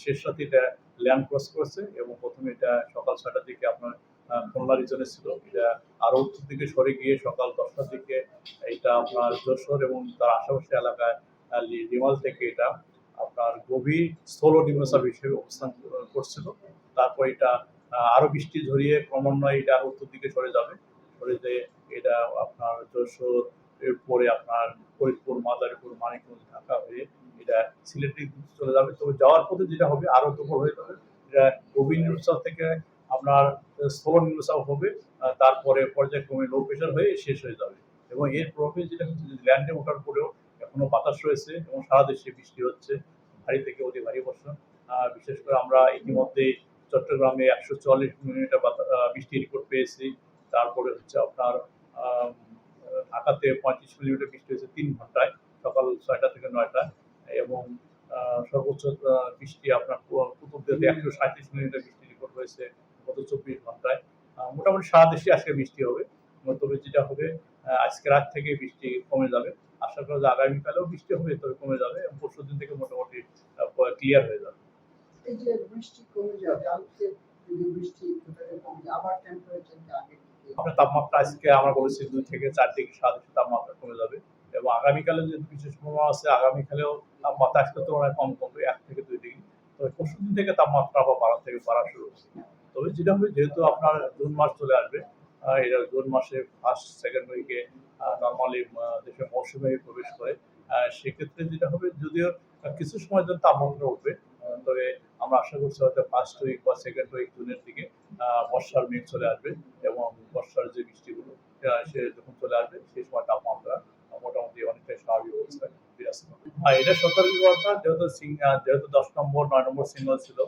শেষ রাতে এটা ল্যান্ড ক্রস করেছে এবং প্রথমে এটা সকাল 6টার দিকে আপনার খুলনা রিজনে ছিল। এটা আরো উত্তর দিকে সরে গিয়ে সকাল 10টার দিকে এটা আপনার যশোর এবং তার আশেপাশে এলাকায় রিমাল থেকে এটা আপনার গভীর স্থল নিম্নচাপ হিসেবে অবস্থান করছিল। তারপর এটা আরো বৃষ্টি ঝরিয়ে ক্রমান্বয়ে এটা উত্তর দিকে সরে যাবে, সরে যেয়ে এটা আপনার যশোর এরপরে আপনার ফরিদপুর, মাদারীপুর, মানিকগঞ্জ, ঢাকা হয়ে এটা সিলেটের দিকে চলে যাবে। তবে যাওয়ার পথে যেটা হবে আরো দুর্বল হয়ে যাবে। এটা গভীর নিম্নচাপ থেকে আপনার স্থল নিম্নচাপ হবে, তারপরে পর্যায়ক্রমে লো প্রেশার হয়ে শেষ হয়ে যাবে। এবং এর প্রভাবে যেটা হচ্ছে যে ল্যান্ডে ওঠার পরেও এখনো বাতাস রয়েছে এবং সারা দেশে বৃষ্টি হচ্ছে, ভারী থেকে অতি ভারী বর্ষণ। বিশেষ করে আমরা ইতিমধ্যে চট্টগ্রামে 144 মিলিমিটার বৃষ্টি রেকর্ড পেয়েছি। তারপরে হচ্ছে আপনার ঢাকাতে 35 মিলিমিটার বৃষ্টি হয়েছে 3 ঘন্টায়, সকাল 6টা থেকে 9টা। এবং সর্বোচ্চ বৃষ্টি আপনার কুতুবদিয়াতে 137 মিলিমিটার বৃষ্টি রেকর্ড হয়েছে গত 24 ঘন্টায়। মোটামুটি সারা দেশে আজকে বৃষ্টি হবে। তবে যেটা হবে আজকে রাত থেকে বৃষ্টি কমে যাবে। আশা করা যায় আগামীকালেও বৃষ্টি হবে, তবে কমে যাবে এবং পরশুদিন থেকে মোটামুটি ক্লিয়ার হয়ে যাবে। এই যে বৃষ্টি কমে যাবে, আজকে যদি বৃষ্টি কমে আবার টেম্পারেচার আগে আপনার তাপমাত্রা আজকে আমরা বলেছি 2 থেকে 4 ডিগ্রি সারা দেশে তাপমাত্রা কমে যাবে এবং আগামীকালে যে বিশেষ প্রভাব আছে, আগামীকালেও তাপমাত্রা আজকের তুলনায় কম কমবে 1 থেকে 2 ডিগ্রি। তবে পরশুদিন থেকে তাপমাত্রা আবার বাড়া শুরু হচ্ছে। তবে যেটা হবে, যেহেতু আপনার জুন মাস চলে আসবে, এটা জুন মাসে ফার্স্ট সেকেন্ড উইকে নর্মালি দেশে মৌসুমে প্রবেশ করে, সেক্ষেত্রে যেটা হবে যদিও কিছু সময়ের জন্য তাপমাত্রা উঠবে, তবে আমরা আশা করছি হয়তো ফার্স্ট উইক বা সেকেন্ড উইক জুনের দিকে বর্ষার মেঘ চলে আসবে এবং বর্ষার যে বৃষ্টিগুলো সে যখন চলে আসবে সেই সময় তাপমাত্রা মোটামুটি অনেকটাই স্বাভাবিক অবস্থায় বিরাজ করবে। এটা সতর্কবার্তা, যেহেতু 10 নম্বর 9 নম্বর সিগন্যাল ছিল,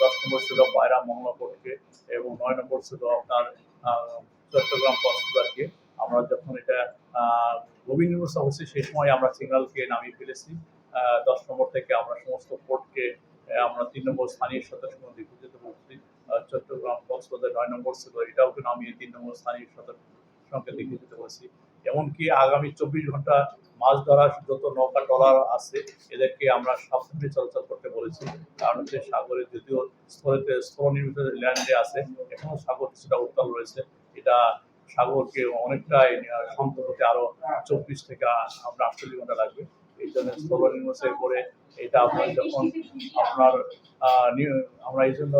10 নম্বর ছিল পায়রা মংলা পোর্টকে এবং 9 নম্বর ছিল আপনার চট্টগ্রাম কক্সবাজারকে। আমরা যখন এটা গভীর নিম্নচাপ হচ্ছে সেই সময় আমরা সিগন্যালকে নামিয়ে ফেলেছি। 10 নম্বর থেকে আমরা সমস্ত পোর্টকে আমরা 3 নম্বর স্থানীয় সতর্ক দিকে যেতে বলছি। চট্টগ্রাম কক্সবাজার 9 নম্বর ছিল, এটাওকে নামিয়ে 3 নম্বর স্থানীয় সতর্ক সংকেত লিখে দিতে বলছি। এমনকি আগামী 24 ঘন্টা মাছ ধরার যত নৌকা ট্রলার আছে এদেরকে আমরা সাবধানে চলাচল করতে বলেছি। কারণ হচ্ছে সাগরে যদিও স্থলনির্মিত ল্যান্ডে আছে, এখনো সাগর কিছুটা উত্তাল রয়েছে। এটা সাগরকে অনেকটাই শান্ত হতে আরো 24 থেকে আমরা 48 ঘন্টা লাগবে। এই জন্য স্থলনির্মিতের পরে এটা আপনার যখন আপনার আমরা এই জন্য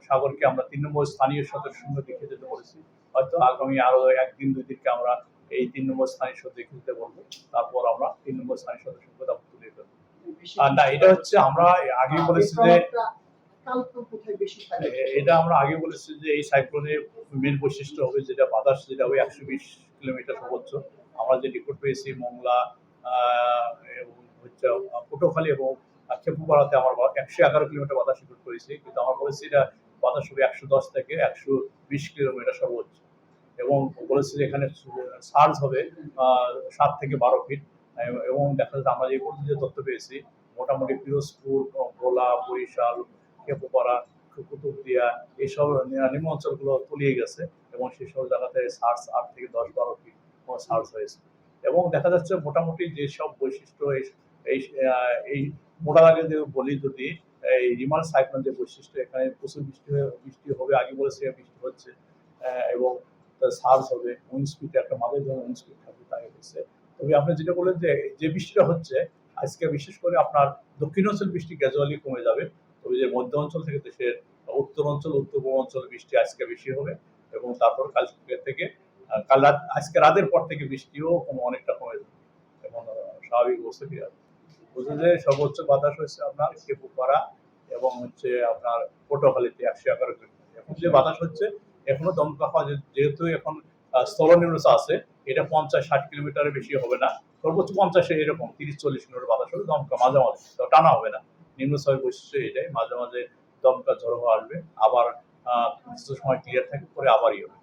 সাগরকে আমরা 3 নম্বর স্থানীয় সতর্ক দেখে যেতে বলেছি। হয়তো আগামী আরো 1 দিন 2 দিনকে আমরা এই 3 নম্বর স্থানীয় সতর্ক দেখে যেতে বলবো। তারপর আমরা 3 নম্বর স্থানীয় সতর্ক তুলে ফেলবো। আর না, এটা হচ্ছে আমরা আগেই বলেছি যে এটা আমরা আগে বলেছি যে এই সাইক্লোনের মেন বৈশিষ্ট্য হবে যেটা বাতাস যেটা হবে 120 কিলোমিটার সর্বোচ্চ। আমরা যে রেকর্ড পেয়েছি মংলা এবং হচ্ছে পটুয়াখালী এবং খেপুপাড়াতে আমার 111 কিলোমিটার বাতাস রেকর্ড করেছি, কিন্তু আমরা বলেছি এটা বাতাস হবে 110 থেকে 120 কিলোমিটার সর্বোচ্চ এবং বলেছি যে এখানে সার্জ হবে 7 থেকে 12 ফিট। এবং দেখা যাচ্ছে আমরা এই পর্যন্ত যে তথ্য পেয়েছি মোটামুটি পিরোজপুর, ভোলা, বরিশাল, খেপুপাড়া, কুতুবদিয়া এইসব নিম্ন অঞ্চলগুলো তলিয়ে গেছে এবং সেই সব জায়গাতে সার্চ 8 থেকে 10-12 ফিট সার্চ হয়েছে। এবং দেখা যাচ্ছে মোটামুটি যেসব বৈশিষ্ট্য এই মোটা আগে যে বলি, যদি এই রিমাল সাইক্লোন যে বৈশিষ্ট্য, এখানে প্রচুর বৃষ্টি হবে, আগে বলেছে বৃষ্টি হচ্ছে এবং সার্চ হবে, উইন্ড স্পিড একটা মাঝে ধরনের উইন্ড স্পিড থাকবে তাই হচ্ছে। তবে আপনি যেটা বললেন যে বৃষ্টিটা হচ্ছে আজকে, বিশেষ করে আপনার দক্ষিণাঞ্চল বৃষ্টি গ্র্যাজুয়ালি কমে যাবে, তবে যে মধ্য অঞ্চল থেকে দেশের উত্তর অঞ্চল, উত্তর পূর্ব অঞ্চলে বৃষ্টি আজকে বেশি হবে এবং তারপর কালকে থেকে আজকে রাতের পর থেকে বৃষ্টিও অনেকটা কমে যাবে এবং স্বাভাবিক অবস্থা ফিরে আসবে। বুঝলেন যে সর্বোচ্চ বাতাস হচ্ছে আপনার খেপুপাড়া এবং হচ্ছে আপনার পটুয়াখালীতে 111 কিলোমিটার। এখন যে বাতাস হচ্ছে এখনো দমকা হওয়া, যেহেতু এখন স্থলনিম্নচাপ আছে, এটা 50-60 কিলোমিটারের বেশি হবে না, সর্বোচ্চ 50 এরকম 30-40 কিলোমিটার বাতাস হবে, দমকা মাঝে মাঝে, টানা হবে না। নিম্নচাপের বৈশিষ্ট্য এটাই, মাঝে মাঝে দমকা ঝড়ো আসবে, আবার কিছু সময় ক্লিয়ার থাকে, পরে আবারই হবে।